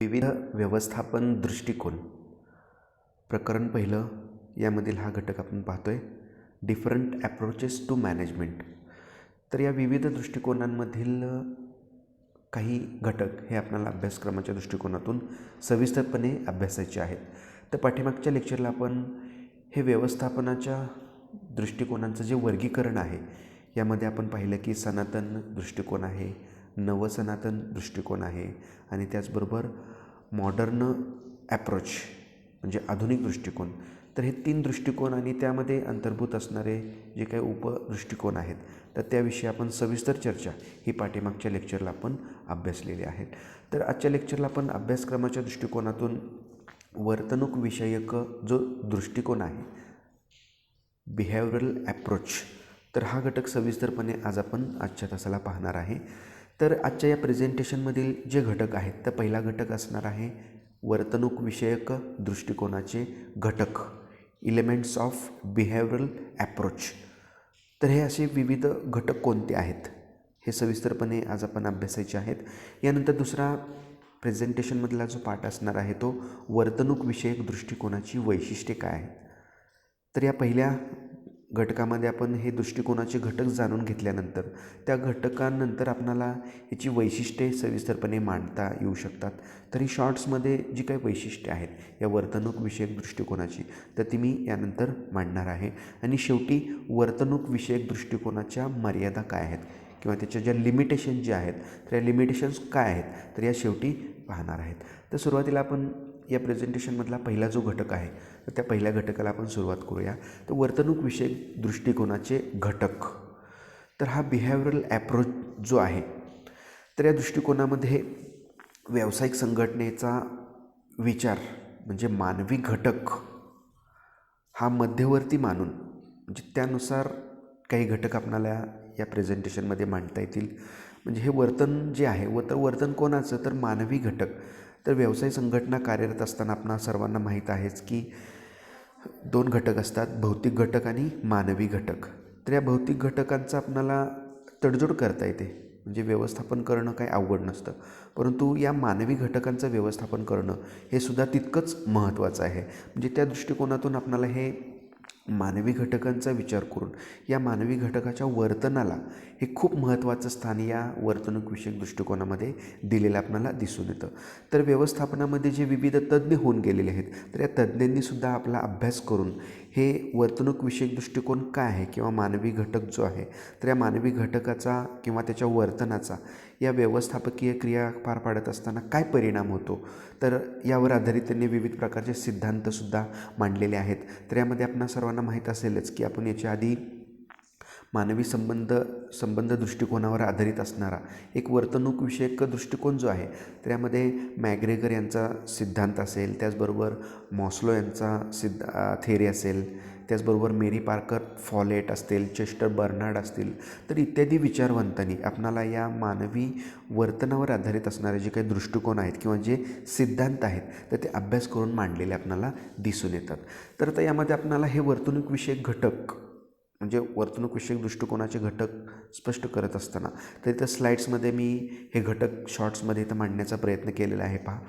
विविध व्यवस्थापन दृष्टिकोन प्रकरण पहिलं यामधील हा घटक आपण पाहतोय डिफरंट ॲप्रोचेस टू मॅनेजमेंट. तर या विविध दृष्टिकोनांमधील काही घटक हे आपल्याला अभ्यासक्रमाच्या दृष्टिकोनातून सविस्तरपणे अभ्यासायचे आहेत. तर पाठीमागच्या लेक्चरला आपण हे व्यवस्थापनाच्या दृष्टिकोनांचं जे वर्गीकरण आहे यामध्ये आपण पाहिलं की सनातन दृष्टिकोन आहे, नवसनातन दृष्टिकोन आहे आणि त्याचबरोबर मॉडर्न ॲप्रोच म्हणजे आधुनिक दृष्टिकोन. तर हे 3 दृष्टिकोन आणि त्यामध्ये अंतर्भूत असणारे जे काही उपदृष्टिकोन आहेत तर त्याविषयी आपण सविस्तर चर्चा ही पाठीमागच्या लेक्चरला आपण अभ्यासलेली आहेत. तर आजच्या लेक्चरला आपण अभ्यासक्रमाच्या दृष्टिकोनातून वर्तणूक विषयक जो दृष्टिकोन आहे बिहेवियरल ॲप्रोच, तर हा घटक सविस्तरपणे आज आपण आजच्या तासाला पाहणार आहे. तर आजच्या या प्रेझेंटेशनमधील जे घटक आहेत तर पहिला घटक असणार आहे वर्तणूक विषयक दृष्टिकोनाचे घटक, इलेमेंट्स ऑफ बिहेवियरल ॲप्रोच. तर हे असे विविध घटक कोणते आहेत हे सविस्तरपणे आज आपण अभ्यासायचे आहेत. यानंतर दुसरा प्रेझेंटेशनमधला जो पाठ असणार आहे तो वर्तणूक विषयक दृष्टिकोनाची वैशिष्ट्ये काय आहेत. तर या पहिल्या घटकामध्ये आपण हे दृष्टिकोनाचे घटक जाणून घेतल्यानंतर त्या घटकांनंतर आपणाला याची वैशिष्ट्ये सविस्तरपणे मांडता येऊ शकतात. तरी शॉर्ट्समध्ये जी काही वैशिष्ट्ये आहेत या वर्तणूक विषयक दृष्टिकोनाची तर ती मी यानंतर मांडणार आहे. आणि शेवटी वर्तणूक विषयक दृष्टिकोनाच्या मर्यादा काय आहेत किंवा त्याच्या ज्या लिमिटेशन जे आहेत तर या लिमिटेशन्स काय आहेत तर या शेवटी पाहणार आहेत. तर सुरुवातीला आपण या प्रेझेंटेशनमधला पहिला जो घटक आहे तर त्या पहिल्या घटकाला आपण सुरुवात करूया. तर वर्तणूक विषयक दृष्टिकोनाचे घटक. तर हा बिहेवियरल ॲप्रोच जो आहे तर या दृष्टिकोनामध्ये व्यावसायिक संघटनेचा विचार म्हणजे मानवी घटक हा मध्यवर्ती मानून म्हणजे त्यानुसार काही घटक आपल्याला या प्रेझेंटेशनमध्ये मांडता येतील. म्हणजे हे वर्तन जे आहे वर्तन कोणाचं तर मानवी घटक. तर व्यवसाय संघटना कार्यरत असताना आपणा सर्वांना माहीत आहेच की 2 घटक असतात, भौतिक घटक आणि मानवी घटक. तर या भौतिक घटकांचा आपणाला तडजोड करता येते म्हणजे व्यवस्थापन करणं काही अवघड नसतं, परंतु या मानवी घटकांचं व्यवस्थापन करणं हे सुद्धा तितकंच महत्त्वाचं आहे. म्हणजे त्या दृष्टिकोनातून आपणाला हे मानवी घटकांचा विचार करून या मानवी घटकाच्या वर्तनाला हे खूप महत्त्वाचं स्थान या वर्तणूक विषयक दृष्टिकोनामध्ये दिलेलं आपल्याला दिसून येतं. तर व्यवस्थापनामध्ये जे विविध तज्ज्ञ होऊन गेलेले आहेत तर या तज्ज्ञांनीसुद्धा आपला अभ्यास करून हे वर्तणूक विषयक दृष्टिकोन काय आहे किंवा मानवी घटक जो आहे तर या मानवी घटकाचा किंवा त्याच्या वर्तनाचा या व्यवस्थापकीय क्रिया पार पाडत असताना काय परिणाम होतो तर यावर आधारित त्यांनी विविध प्रकारचे सिद्धांतसुद्धा मांडलेले आहेत. तर यामध्ये आपणा सर्वांना माहीत असेलच की आपण याच्या आधी मानवी संबंध दृष्टिकोनावर आधारित असणारा एक वर्तणूक विषयक दृष्टिकोन जो आहे तर यामध्ये मॅग्रेगर यांचा सिद्धांत असेल, त्याचबरोबर मॉस्लो यांचा थेरी असेल, त्याचबरोबर मेरी पार्कर फॉलेट असतील, चेस्टर बर्नार्ड असतील तर इत्यादी विचारवंतांनी आपणाला या मानवी वर्तनावर आधारित असणारे जे काही दृष्टिकोन आहेत किंवा जे सिद्धांत आहेत तर ते अभ्यास करून मांडलेले आपणाला दिसून येतात. तर आता यामध्ये आपणाला हे वर्तणूक विषयक घटक म्हणजे वर्तणूक विषयक दृष्टिकोनाचे घटक स्पष्ट करत असताना तर इथं स्लाईड्समध्ये मी हे घटक शॉर्ट्समध्ये इथं मांडण्याचा प्रयत्न केलेला आहे. पहा,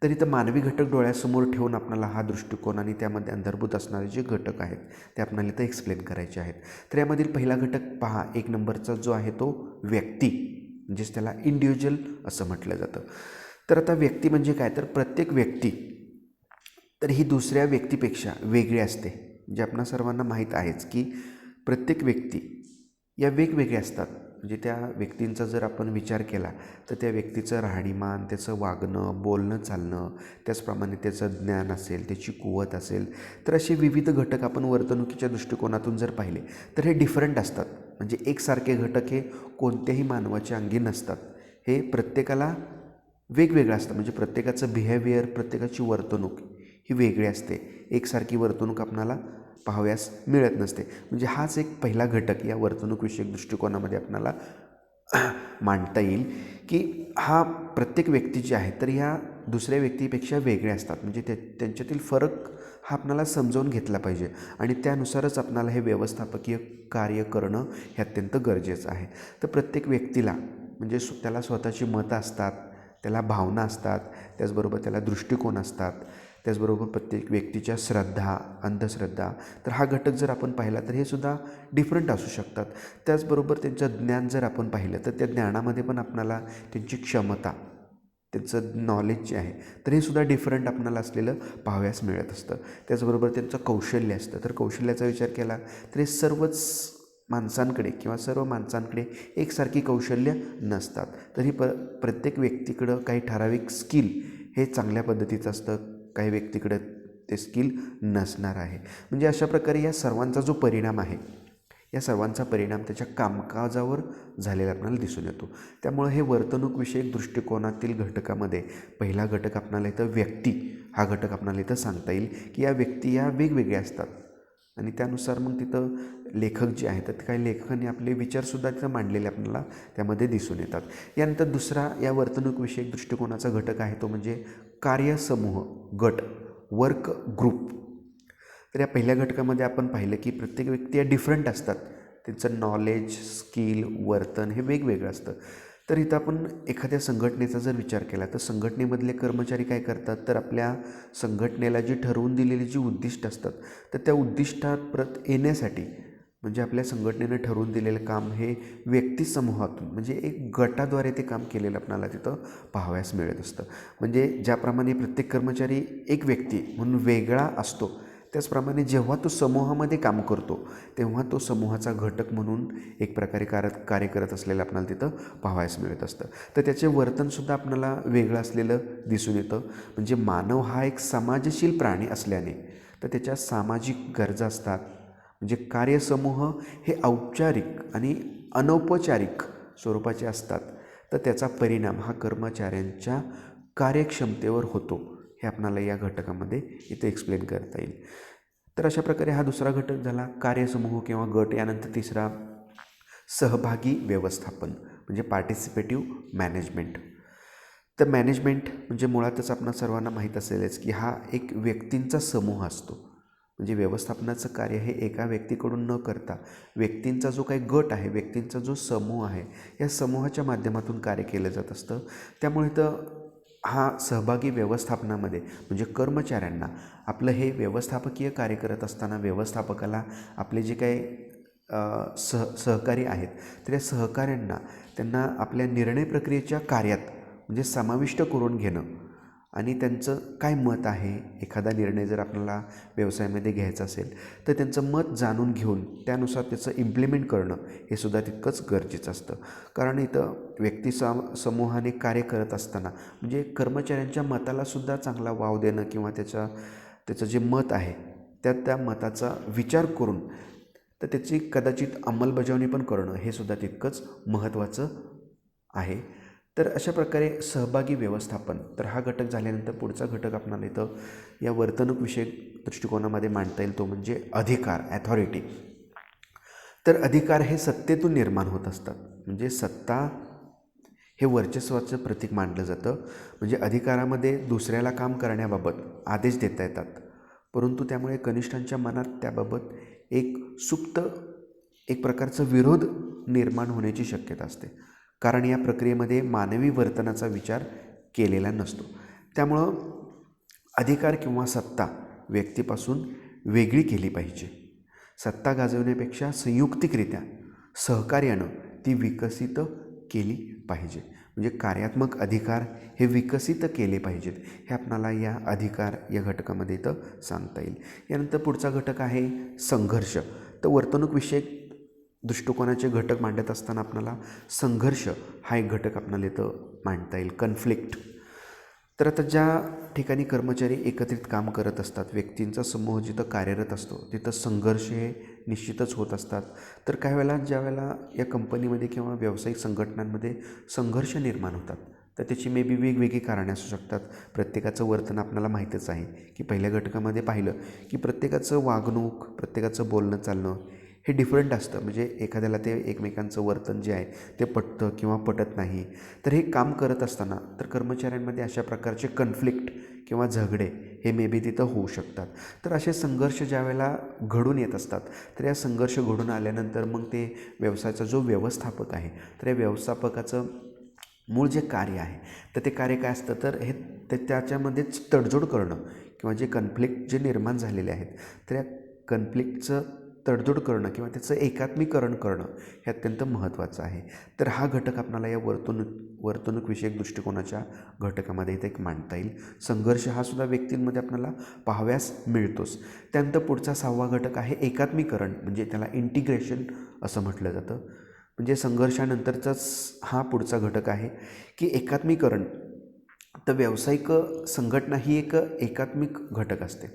तर इथं मानवी घटक डोळ्यासमोर ठेवून आपल्याला हा दृष्टिकोन आणि त्यामध्ये अंतर्भूत असणारे जे घटक आहेत ते आपल्याला इथं एक्सप्लेन करायचे आहेत. तर यामधील पहिला घटक पहा, 1 नंबरचा जो आहे तो व्यक्ती म्हणजेच त्याला इंडिव्हिज्युअल असं म्हटलं जातं. तर आता व्यक्ती म्हणजे काय तर प्रत्येक व्यक्ती तर ही दुसऱ्या व्यक्तीपेक्षा वेगळी असते. म्हणजे आपणा सर्वांना माहीत आहेच की प्रत्येक व्यक्ती या वेगवेगळ्या असतात. म्हणजे त्या व्यक्तींचा जर आपण विचार केला तर त्या व्यक्तीचं राहणीमान, त्याचं वागणं, बोलणं, चालणं, त्याचप्रमाणे त्याचं ज्ञान असेल, त्याची कुवत असेल तर असे विविध घटक आपण वर्तणुकीच्या दृष्टिकोनातून जर पाहिले तर हे डिफरंट असतात. म्हणजे एकसारखे घटक हे कोणत्याही मानवाच्या अंगी नसतात. हे प्रत्येकाला वेगवेगळं असतं. म्हणजे प्रत्येकाचं बिहेवियर, प्रत्येकाची वर्तणूक ही वेगळी असते. एकसारखी वर्तणूक आपणाला पाहाव्यास मिळत नसते. म्हणजे हाच एक पहिला घटक या वर्तणूक विषयक दृष्टिकोनामध्ये आपल्याला मांडता येईल की हा प्रत्येक व्यक्ती जे आहे तर ह्या दुसऱ्या व्यक्तीपेक्षा वेगळे असतात. म्हणजे त्यांच्यातील फरक हा आपल्याला समजावून घेतला पाहिजे आणि त्यानुसारच आपल्याला हे व्यवस्थापकीय कार्य करणं हे अत्यंत गरजेचं आहे. तर प्रत्येक व्यक्तीला म्हणजे त्याला स्वतःची मतं असतात, त्याला भावना असतात, त्याचबरोबर त्याला दृष्टिकोन असतात, त्याचबरोबर प्रत्येक व्यक्तीच्या श्रद्धा, अंधश्रद्धा. तर हा घटक जर आपण पाहिला तर हे सुद्धा डिफरंट असू शकतात. त्याचबरोबर त्यांचं ज्ञान जर आपण पाहिलं तर त्या ज्ञानामध्ये पण आपणाला त्यांची क्षमता, त्यांचं नॉलेज जे आहे तर हे सुद्धा डिफरंट आपणाला असलेलं पाहावयास मिळत असतं. त्याचबरोबर त्यांचं कौशल्य असतं. तर कौशल्याचा विचार केला तर हे सर्वच माणसांकडे किंवा सर्व माणसांकडे एकसारखी कौशल्य नसतात. तर ही प्रत्येक व्यक्तीकडं काही ठराविक स्किल हे चांगल्या पद्धतीचं असतं, काही व्यक्तीकडं ते स्किल नसणार आहे. म्हणजे अशा प्रकारे या सर्वांचा जो परिणाम आहे, या सर्वांचा परिणाम त्याच्या कामकाजावर झालेला आपल्याला दिसून येतो. त्यामुळे हे वर्तणूकविषयक दृष्टिकोनातील घटकामध्ये पहिला घटक आपल्याला इथं व्यक्ती हा घटक आपल्याला इथं सांगता येईल की या व्यक्ती या वेगवेगळ्या असतात आणि त्यानुसार मग तिथं लेखक जे आहेत तर काही लेखकांनी आपले विचारसुद्धा तिथं मांडलेले आपल्याला त्यामध्ये दिसून येतात. यानंतर दुसरा या वर्तणूकविषयक दृष्टिकोनाचा घटक आहे तो म्हणजे कार्यसमूह, गट, वर्क ग्रुप. तर या पहिल्या घटकामध्ये आपण पाहिलं की प्रत्येक व्यक्ती या डिफरंट असतात, त्यांचं नॉलेज, स्किल, वर्तन हे वेगवेगळं असतं. तर इथं आपण एखाद्या संघटनेचा जर विचार केला तर संघटनेमधले कर्मचारी काय करतात तर आपल्या संघटनेला जी ठरवून दिलेली जी उद्दिष्ट असतात तर त्या उद्दिष्टात येण्यासाठी म्हणजे आपल्या संघटनेनं ठरवून दिलेलं काम हे व्यक्तिसमूहातून म्हणजे एक गटाद्वारे ते काम केलेलं आपल्याला तिथं पाहावयास मिळत असतं. म्हणजे ज्याप्रमाणे प्रत्येक कर्मचारी एक व्यक्ती म्हणून वेगळा असतो त्याचप्रमाणे जेव्हा तो समूहामध्ये काम करतो तेव्हा तो समूहाचा घटक म्हणून एक प्रकारे कार्य करत असलेलं आपल्याला तिथं पाहावयास मिळत असतं. तर त्याचे वर्तनसुद्धा आपल्याला वेगळं असलेलं दिसून येतं. म्हणजे मानव हा एक समाजशील प्राणी असल्याने तर त्याच्या सामाजिक गरजा असतात. म्हणजे कार्यसमूह हे औपचारिक आणि अनौपचारिक स्वरूपाचे असतात. तर त्याचा परिणाम हा कर्मचाऱ्यांच्या कार्यक्षमतेवर होतो हे आपल्याला या घटकामध्ये इथे एक्सप्लेन करता येईल. तर अशा प्रकारे हा दुसरा घटक झाला कार्यसमूह किंवा गट. यानंतर तिसरा सहभागी व्यवस्थापन म्हणजे पार्टिसिपेटिव्ह मॅनेजमेंट. तर मॅनेजमेंट म्हणजे मुळातच आपणा सर्वांना माहीत असेलच की हा एक व्यक्तींचा समूह असतो. म्हणजे व्यवस्थापनाचं कार्य हे एका व्यक्तीकडून न करता व्यक्तींचा जो काही गट आहे, व्यक्तींचा जो समूह आहे या समूहाच्या माध्यमातून कार्य केलं जात असतं. त्यामुळे तर हा सहभागी व्यवस्थापनामध्ये म्हणजे कर्मचाऱ्यांना आपलं हे व्यवस्थापकीय कार्य करत असताना व्यवस्थापकाला आपले जे काही सहकारी आहेत तर या सहकाऱ्यांना त्यांना आपल्या निर्णय प्रक्रियेच्या कार्यात म्हणजे समाविष्ट करून घेणं आणि त्यांचं काय मत आहे, एखादा निर्णय जर आपल्याला व्यवसायामध्ये घ्यायचा असेल तर त्यांचं मत जाणून घेऊन त्यानुसार त्याचं इम्प्लिमेंट करणं हे सुद्धा तितकंच गरजेचं असतं. कारण इथं व्यक्ती समूहाने कार्य करत असताना म्हणजे कर्मचाऱ्यांच्या मतालासुद्धा चांगला वाव देणं किंवा त्याचं जे मत आहे त्या मताचा विचार करून तर त्याची कदाचित अंमलबजावणी पण करणं हे सुद्धा तितकंच महत्त्वाचं आहे. तर अशा प्रकारे सहभागी व्यवस्थापन. तर हा घटक झाल्यानंतर पुढचा घटक आपल्याला इथं या वर्तणूकविषयक दृष्टिकोनामध्ये मांडता येईल तो म्हणजे अधिकार, ॲथॉरिटी. तर अधिकार हे सत्तेतून निर्माण होत असतात. म्हणजे सत्ता हे वर्चस्वाचं प्रतीक मानलं जातं. म्हणजे अधिकारामध्ये दुसऱ्याला काम करण्याबाबत आदेश देता येतात, परंतु त्यामुळे कनिष्ठांच्या मनात त्याबाबत एक सुप्त एक प्रकारचा विरोध निर्माण होण्याची शक्यता असते. कारण या प्रक्रियेमध्ये मानवी वर्तनाचा विचार केलेला नसतो. त्यामुळं अधिकार किंवा सत्ता व्यक्तीपासून वेगळी केली पाहिजे. सत्ता गाजवण्यापेक्षा संयुक्तिकरित्या सहकार्यानं ती विकसित केली पाहिजे. म्हणजे कार्यात्मक अधिकार हे विकसित केले पाहिजेत हे आपणाला या अधिकार या घटकामध्ये इथं सांगता येईल. यानंतर पुढचा घटक आहे संघर्ष. तर वर्तणूकविषयक दृष्टिकोनाचे घटक मांडत असताना आपल्याला संघर्ष हा एक घटक आपल्याला इथं मांडता येईल, कन्फ्लिक्ट. तर आता ज्या ठिकाणी कर्मचारी एकत्रित काम करत असतात, व्यक्तींचा समूह जिथं कार्यरत असतो तिथं संघर्ष हे निश्चितच होत असतात. तर काही वेळेला ज्या वेळेला या कंपनीमध्ये किंवा व्यावसायिक संघटनांमध्ये संघर्ष निर्माण होतात तर त्याची मे बी वेगवेगळी कारणे असू शकतात. प्रत्येकाचं वर्तन आपल्याला माहीतच आहे की पहिल्या घटकामध्ये पाहिलं की प्रत्येकाचं वागणूक, प्रत्येकाचं बोलणं चालणं हे डिफरंट असतं. म्हणजे एखाद्याला ते एकमेकांचं वर्तन जे आहे ते पटतं किंवा पटत नाही. तर हे काम करत असताना तर कर्मचाऱ्यांमध्ये अशा प्रकारचे कन्फ्लिक्ट किंवा झगडे हे मे बी तिथं होऊ शकतात. तर असे संघर्ष ज्या वेळेला घडून येत असतात तर या संघर्ष घडून आल्यानंतर मग ते व्यवसायाचा जो व्यवस्थापक आहे तर या व्यवस्थापकाचं मूळ जे कार्य आहे तर ते कार्य काय असतं तर हे त्याच्यामध्येच तडजोड करणं किंवा जे कन्फ्लिक्ट जे निर्माण झालेले आहेत तर या कन्फ्लिक्टचं तडजोड करणं किंवा त्याचं एकात्मीकरण करणं हे अत्यंत महत्त्वाचं आहे. तर हा घटक आपल्याला या वर्तणूकविषयक दृष्टिकोनाच्या घटकामध्ये इथे एक मांडता येईल. संघर्ष हा सुद्धा व्यक्तींमध्ये आपल्याला पाहाव्यास मिळतोच. त्यानंतर पुढचा 6वा घटक आहे एकात्मीकरण, म्हणजे त्याला इंटिग्रेशन असं म्हटलं जातं. म्हणजे संघर्षानंतरचाच हा पुढचा घटक आहे की एकात्मीकरण. तर व्यावसायिक संघटना ही एक एकात्मिक घटक असते.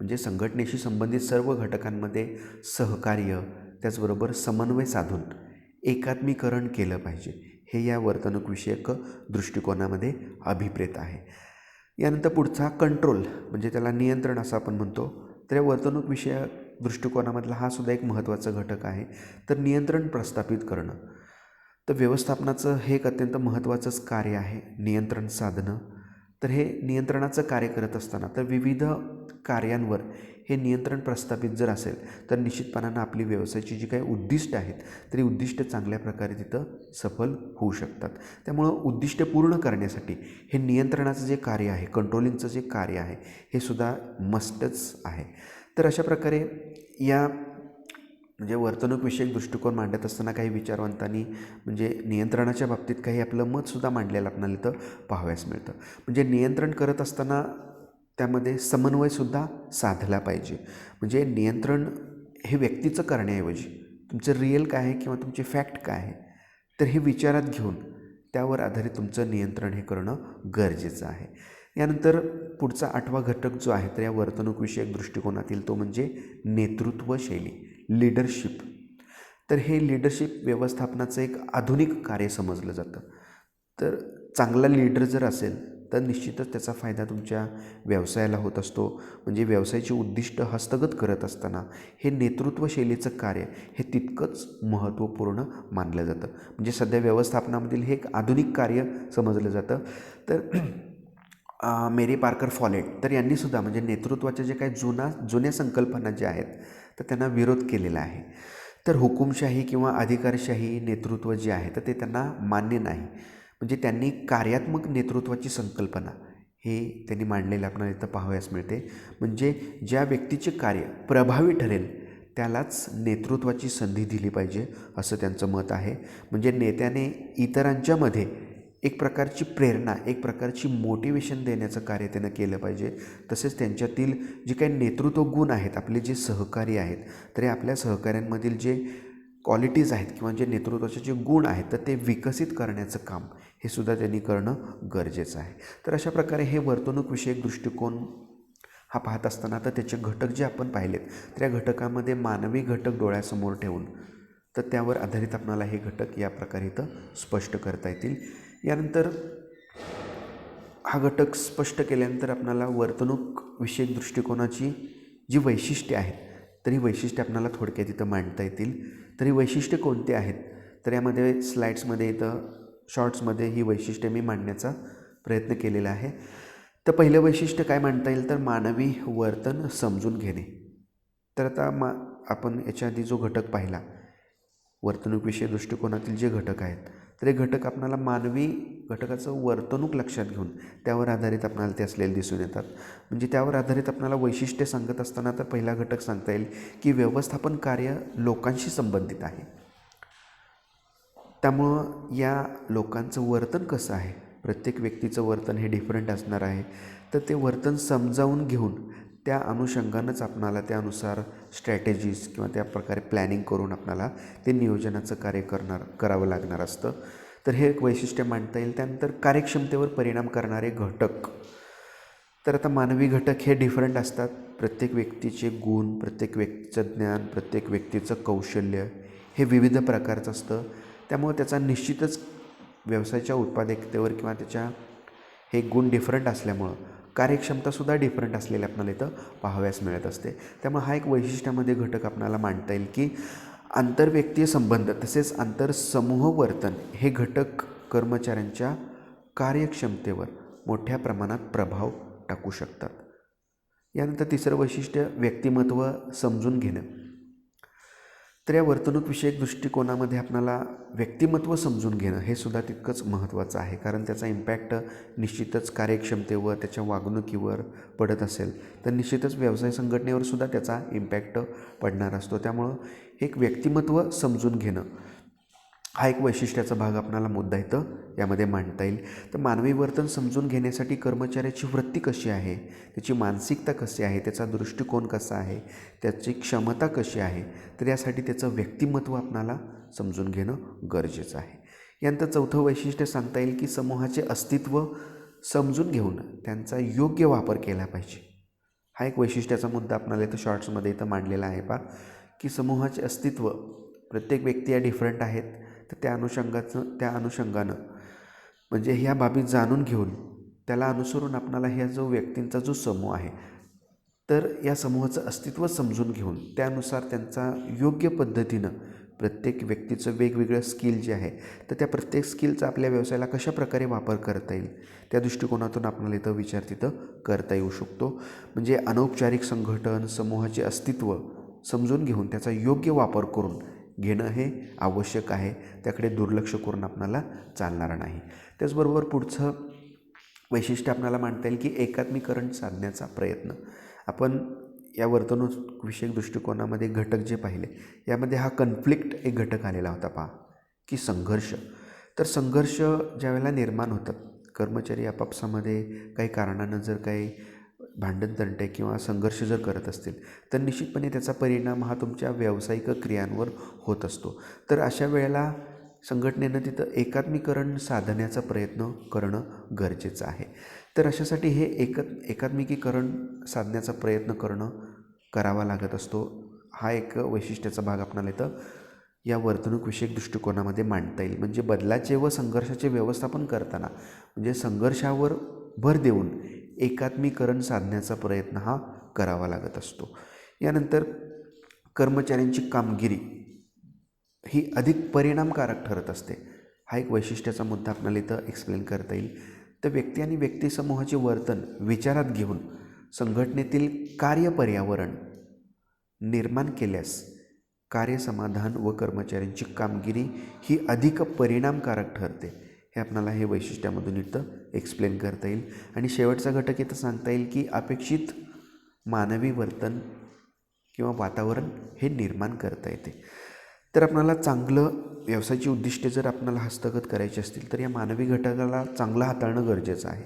म्हणजे संघटनेशी संबंधित सर्व घटकांमध्ये सहकार्य त्याचबरोबर समन्वय साधून एकात्मीकरण केलं पाहिजे, हे या वर्तणूकविषयक दृष्टिकोनामध्ये अभिप्रेत आहे. यानंतर पुढचा कंट्रोल, म्हणजे त्याला नियंत्रण असं आपण म्हणतो. तर या वर्तणूकविषयक दृष्टिकोनामधला हा सुद्धा एक महत्त्वाचा घटक आहे. तर नियंत्रण प्रस्थापित करणं, तर व्यवस्थापनाचं हे एक अत्यंत महत्त्वाचंच कार्य आहे नियंत्रण साधणं. तर हे नियंत्रणाचं कार्य करत असताना तर विविध कार्यांवर हे नियंत्रण प्रस्थापित जर असेल तर निश्चितपणानं आपली व्यवसायाची जी काही उद्दिष्ट आहेत तरी उद्दिष्ट चांगल्या प्रकारे तिथं सफल होऊ शकतात. त्यामुळं उद्दिष्ट पूर्ण करण्यासाठी हे नियंत्रणाचं जे कार्य आहे, कंट्रोलिंगचं जे कार्य आहे, हे सुद्धा मस्टच आहे. तर अशा प्रकारे या म्हणजे वर्तणूकविषयक दृष्टिकोन मांडत असताना काही विचारवंतांनी म्हणजे नियंत्रणाच्या बाबतीत काही आपलं मतसुद्धा मांडलेलं आपल्याला इथं पाहाव्यास मिळतं. म्हणजे नियंत्रण करत असताना त्यामध्ये समन्वयसुद्धा साधला पाहिजे. म्हणजे नियंत्रण हे व्यक्तीचं करण्याऐवजी तुमचं रिअल काय आहे किंवा तुमची फॅक्ट काय आहे तर हे विचारात घेऊन त्यावर आधारित तुमचं नियंत्रण हे करणं गरजेचं आहे. यानंतर पुढचा 8वा घटक जो आहे तर या वर्तणूकविषयक दृष्टिकोनातील तो म्हणजे नेतृत्व शैली, लीडरशिप. तर हे लीडरशिप व्यवस्थापनाचं एक आधुनिक कार्य समजलं जातं. तर चांगला लीडर जर असेल तर निश्चितच त्याचा फायदा तुमच्या व्यवसायाला होत असतो. म्हणजे व्यवसायाची उद्दिष्ट हस्तगत करत असताना हे नेतृत्व शैलीचं कार्य हे तितकंच महत्त्वपूर्ण मानलं जातं. म्हणजे सध्या व्यवस्थापनामधील हे एक आधुनिक कार्य समजलं जातं. तर मेरी पार्कर फॉलेट तर यांनीसुद्धा म्हणजे नेतृत्वाच्या जे काही जुन्या संकल्पना ज्या आहेत तर त्यांना विरोध केलेला आहे. तर हुकुमशाही किंवा अधिकारशाही नेतृत्व जे आहे तर ते त्यांना मान्य नाही. म्हणजे त्यांनी कार्यात्मक नेतृत्वाची संकल्पना हे त्यांनी मांडलेलं आपल्याला इथं पाहावयास मिळते. म्हणजे ज्या व्यक्तीचे कार्य प्रभावी ठरेल त्यालाच नेतृत्वाची संधी दिली पाहिजे असं त्यांचं मत आहे. म्हणजे नेत्याने इतरांच्यामध्ये एक प्रकारची प्रेरणा, एक प्रकारची मोटिवेशन देण्याचं कार्य त्यानं केलं पाहिजे. तसेच त्यांच्यातील जे काही नेतृत्व गुण आहेत, आपले जे सहकारी आहेत तर हे आपल्या सहकाऱ्यांमधील जे क्वालिटीज आहेत किंवा जे नेतृत्वाचे जे गुण आहेत तर ते विकसित करण्याचं काम हे सुद्धा त्यांनी करणं गरजेचं आहे. तर अशा प्रकारे हे वर्तणूकविषयक दृष्टिकोन हा पाहत असताना तर त्याचे घटक जे आपण पाहिलेत तर या घटकामध्ये मानवी घटक डोळ्यासमोर ठेवून तर त्यावर आधारित आपल्याला हे घटक या प्रकारे इथं स्पष्ट करता येतील. यानंतर हा घटक स्पष्ट केल्यानंतर आपल्याला वर्तणूकविषयक दृष्टिकोनाची जी वैशिष्ट्ये आहेत तर ही वैशिष्ट्ये आपल्याला थोडक्यात इथं मांडता येतील. तर ही वैशिष्ट्ये कोणती आहेत तर यामध्ये स्लाईड्समध्ये इथं शॉर्ट्समध्ये ही वैशिष्ट्ये मी मांडण्याचा प्रयत्न केलेला आहे. तर पहिलं वैशिष्ट्य काय मांडता येईल तर मानवी वर्तन समजून घेणे. तर आता आपण याच्या आधी जो घटक पाहिला वर्तणूकविषयक दृष्टिकोनातील जे घटक आहेत तर हे घटक आपल्याला मानवी घटकाचं वर्तणूक लक्षात घेऊन त्यावर आधारित आपल्याला ते असलेले दिसून येतात. म्हणजे त्यावर आधारित आपल्याला वैशिष्ट्ये सांगत असताना तर पहिला घटक सांगता येईल की व्यवस्थापन कार्य लोकांशी संबंधित आहे. त्यामुळं या लोकांचं वर्तन कसं आहे, प्रत्येक व्यक्तीचं वर्तन हे डिफरंट असणार आहे. तर ते वर्तन समजावून घेऊन त्या अनुषंगानंच आपणाला त्यानुसार स्ट्रॅटेजीज किंवा त्या प्रकारे प्लॅनिंग करून आपणाला ते नियोजनाचं कार्य करावं लागणार असतं. तर हे एक वैशिष्ट्य मांडता येईल. त्यानंतर कार्यक्षमतेवर परिणाम करणारे घटक. तर आता मानवी घटक हे डिफरंट असतात. प्रत्येक व्यक्तीचे गुण, प्रत्येक व्यक्तीचं ज्ञान, प्रत्येक व्यक्तीचं कौशल्य हे विविध प्रकारचं असतं. त्यामुळे त्याचा निश्चितच व्यवसायाच्या उत्पादकतेवर किंवा त्याच्या हे गुण डिफरंट असल्यामुळं कार्यक्षमतासुद्धा डिफरंट असलेल्या आपल्याला इथं पाहाव्यास मिळत असते. त्यामुळे हा एक वैशिष्ट्यामध्ये घटक आपल्याला मांडता येईल की आंतरव्यक्तीय संबंध तसेच आंतरसमूह वर्तन हे घटक कर्मचाऱ्यांच्या कार्यक्षमतेवर मोठ्या प्रमाणात प्रभाव टाकू शकतात. यानंतर तिसरं वैशिष्ट्य व्यक्तिमत्व समजून घेणं. तर या वर्तणूकविषयक दृष्टिकोनामध्ये आपल्याला व्यक्तिमत्व समजून घेणं हे सुद्धा तितकंच महत्त्वाचं आहे, कारण त्याचा इम्पॅक्ट निश्चितच कार्यक्षमतेवर, त्याच्या वागणुकीवर पडत असेल तर निश्चितच व्यवसाय संघटनेवर सुद्धा त्याचा इम्पॅक्ट पडणार असतो. त्यामुळं एक व्यक्तिमत्व समजून घेणं हा एक वैशिष्ट्याचा भाग आपल्याला मुद्दा इथं यामध्ये मांडता येईल. तर मानवी वर्तन समजून घेण्यासाठी कर्मचाऱ्याची वृत्ती कशी आहे, त्याची मानसिकता कशी आहे, त्याचा दृष्टिकोन कसा आहे, त्याची क्षमता कशी आहे, तर यासाठी त्याचं व्यक्तिमत्व आपल्याला समजून घेणं गरजेचं आहे. यानंतर चौथं वैशिष्ट्य सांगता येईल की समूहाचे अस्तित्व समजून घेऊन त्यांचा योग्य वापर केला पाहिजे. हा एक वैशिष्ट्याचा मुद्दा आपल्याला इथं शॉर्ट्समध्ये इथं मांडलेला आहे पहा, की समूहाचे अस्तित्व, प्रत्येक व्यक्ती या डिफरंट आहेत, तर त्या अनुषंगानं म्हणजे ह्या बाबी जाणून घेऊन त्याला अनुसरून आपणाला ह्या जो व्यक्तींचा जो समूह आहे तर या समूहाचं अस्तित्व समजून घेऊन त्यानुसार त्यांचा योग्य पद्धतीनं प्रत्येक व्यक्तीचं वेगवेगळं स्किल जे आहे तर त्या प्रत्येक स्किलचा आपल्या व्यवसायाला कशा प्रकारे वापर करता येईल त्या दृष्टिकोनातून आपल्याला इथं विचार तिथं करता येऊ शकतो. म्हणजे अनौपचारिक संघटन समूहाचे अस्तित्व समजून घेऊन त्याचा योग्य वापर करून घेणं हे आवश्यक आहे, त्याकडे दुर्लक्ष करून आपल्याला चालणार नाही. त्याचबरोबर पुढचं वैशिष्ट्य आपल्याला मांडता येईल की एकात्मीकरण साधण्याचा प्रयत्न. आपण या वर्तणूकविषयक दृष्टिकोनामध्ये घटक जे पाहिले यामध्ये हा कन्फ्लिक्ट एक घटक आलेला होता पहा, की संघर्ष. तर संघर्ष ज्यावेळेला निर्माण होतात, कर्मचारी आपापसामध्ये काही कारणानं जर काही भांडणतंटे किंवा संघर्ष जर करत असतील तर निश्चितपणे त्याचा परिणाम हा तुमच्या व्यावसायिक क्रियांवर होत असतो. तर अशा वेळेला संघटनेनं तिथं एकात्मीकरण साधण्याचा प्रयत्न करणं गरजेचं आहे. तर अशासाठी हे एकात्मिकीकरण साधण्याचा प्रयत्न करावा लागत असतो. हा एक वैशिष्ट्याचा भाग आपल्याला इथं या वर्तणूकविषयक दृष्टिकोनामध्ये मांडता येईल. म्हणजे बदलाचे व संघर्षाचे व्यवस्थापन करताना म्हणजे संघर्षावर भर देऊन एकात्मीकरण साधण्याचा प्रयत्न हा करावा लागत असतो. यानंतर कर्मचाऱ्यांची कामगिरी ही अधिक परिणामकारक ठरत असते. हा एक वैशिष्ट्याचा मुद्दा आपल्याला इथं एक्सप्लेन करता येईल. तर व्यक्ती आणि व्यक्तिसमूहाचे वर्तन विचारात घेऊन संघटनेतील कार्यपर्यावरण निर्माण केल्यास कार्यसमाधान व कर्मचाऱ्यांची कामगिरी ही अधिक परिणामकारक ठरते. हे आपल्याला हे वैशिष्ट्यामधून इथं एक्सप्लेन करता येईल. आणि शेवटचा घटक इथं सांगता येईल की अपेक्षित मानवी वर्तन किंवा वातावरण हे निर्माण करता येते. तर आपल्याला चांगलं व्यवसायाची उद्दिष्टे जर आपल्याला हस्तगत करायची असतील तर या मानवी घटकाला चांगलं हाताळणं गरजेचं आहे.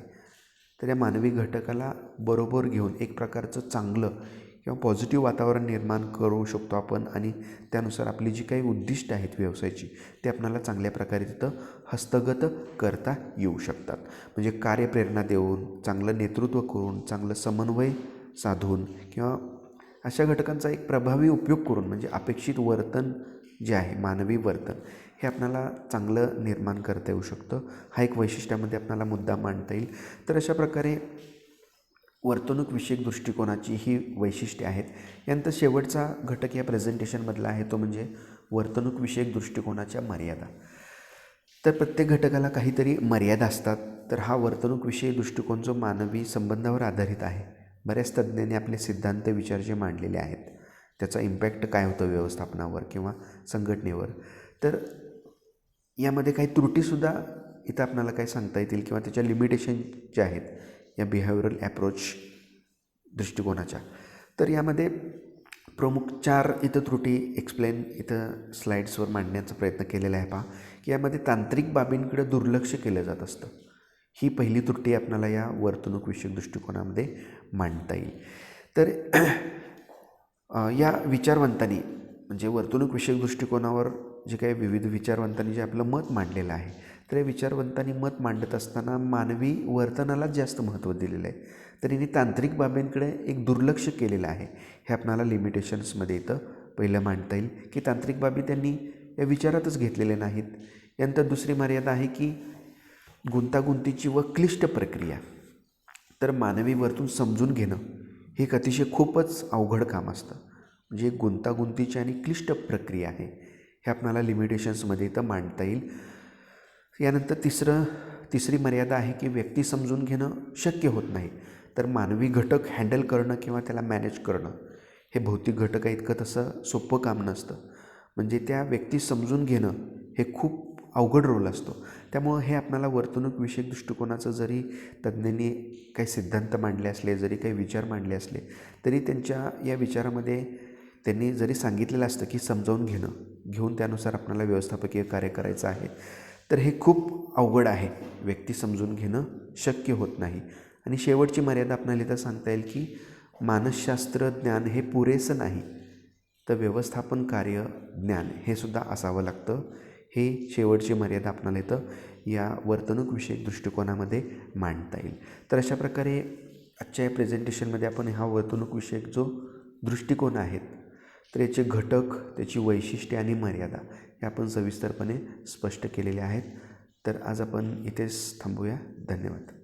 तर या मानवी घटकाला बरोबर घेऊन एक प्रकारचं चांगलं किंवा पॉझिटिव्ह वातावरण निर्माण करू शकतो आपण, आणि त्यानुसार आपली जी काही उद्दिष्ट आहेत व्यवसायाची ते आपल्याला चांगल्या प्रकारे तिथं हस्तगत करता येऊ शकतात. म्हणजे कार्यप्रेरणा देऊन, चांगलं नेतृत्व करून, चांगलं समन्वय साधून किंवा अशा घटकांचा एक प्रभावी उपयोग करून म्हणजे अपेक्षित वर्तन जे आहे मानवी वर्तन हे आपल्याला चांगलं निर्माण करता येऊ शकतं. हा एक वैशिष्ट्यामध्ये आपल्याला मुद्दा मांडता येईल. तर अशा प्रकारे वर्तणूकविषयक दृष्टिकोनाची ही वैशिष्ट्ये आहेत. यानंतर शेवटचा घटक या प्रेझेंटेशनमधला आहे तो म्हणजे वर्तणूकविषयक दृष्टिकोनाच्या मर्यादा. तर प्रत्येक घटकाला काहीतरी मर्यादा असतात. तर हा वर्तणूकविषयक दृष्टिकोन जो मानवी संबंधावर आधारित आहे, बऱ्याच तज्ज्ञांनी आपले सिद्धांत विचार जे मांडलेले आहेत त्याचा इम्पॅक्ट काय होतं व्यवस्थापनावर किंवा संघटनेवर, तर यामध्ये काही त्रुटीसुद्धा इथं आपल्याला काय सांगता येतील किंवा त्याच्या लिमिटेशन ज्या आहेत या बिहेवियरल ॲप्रोच दृष्टिकोनाच्या. तर यामध्ये प्रमुख 4 इथं त्रुटी एक्सप्लेन इथं स्लाईड्सवर मांडण्याचा प्रयत्न केलेला आहे पहा, की यामध्ये तांत्रिक बाबींकडे दुर्लक्ष केलं जात असतं. ही पहिली त्रुटी आपल्याला या वर्तणूकविषयक दृष्टिकोनामध्ये मांडता येईल. तर या विचारवंतांनी म्हणजे वर्तणूकविषयक दृष्टिकोनावर जे काही विविध विचारवंतांनी जे आपलं मत मांडलेलं आहे तर या विचारवंतांनी मत मांडत असताना मानवी वर्तनालाच जास्त महत्त्व दिलेलं आहे. तर यांनी तांत्रिक बाबींकडे एक दुर्लक्ष केलेलं आहे. हे आपल्याला लिमिटेशन्समध्ये इथं पहिलं मांडता येईल की तांत्रिक बाबी त्यांनी या विचारातच घेतलेल्या नाहीत. यानंतर दुसरी मर्यादा आहे की गुंतागुंतीची व क्लिष्ट प्रक्रिया. तर मानवी वर्तन समजून घेणं हे एक अतिशय खूपच अवघड काम असतं. म्हणजे गुंतागुंतीची आणि क्लिष्ट प्रक्रिया आहे हे आपल्याला लिमिटेशन्समध्ये इथं मांडता येईल. यानंतर तिसरी मर्यादा आहे की व्यक्ती समजून घेणं शक्य होत नाही. तर मानवी घटक हँडल करणं किंवा त्याला मॅनेज करणं हे भौतिक घटक इतकं तसं सोपं काम नसतं. म्हणजे त्या व्यक्ती समजून घेणं हे खूप अवघड रोल असतो. त्यामुळं हे आपल्याला वर्तणूकविषयक दृष्टिकोनाचं जरी तज्ज्ञांनी काही सिद्धांत मांडले असले, जरी काही विचार मांडले असले, तरी त्यांच्या या विचारामध्ये त्यांनी जरी सांगितलेलं असतं की समजावून घेऊन त्यानुसार आपल्याला व्यवस्थापकीय कार्य करायचं आहे, तर हे खूप अवघड आहे. व्यक्ती समजून घेणं शक्य होत नाही. आणि शेवटची मर्यादा आपल्याला इथं सांगता येईल की मानसशास्त्र ज्ञान हे पुरेसं नाही, तर व्यवस्थापन कार्य ज्ञान हे सुद्धा असावं लागतं. हे शेवटची मर्यादा आपल्याला इथं या वर्तणूकविषयक दृष्टिकोनामध्ये मांडता येईल. तर अशा प्रकारे आजच्या या प्रेझेंटेशनमध्ये आपण हा वर्तणूकविषयक जो दृष्टिकोन आहेत, तर याचे घटक, त्याची वैशिष्ट्ये आणि मर्यादा हे आपण सविस्तरपणे स्पष्ट केलेले आहेत. तर आज आपण इथेच थांबूया. धन्यवाद.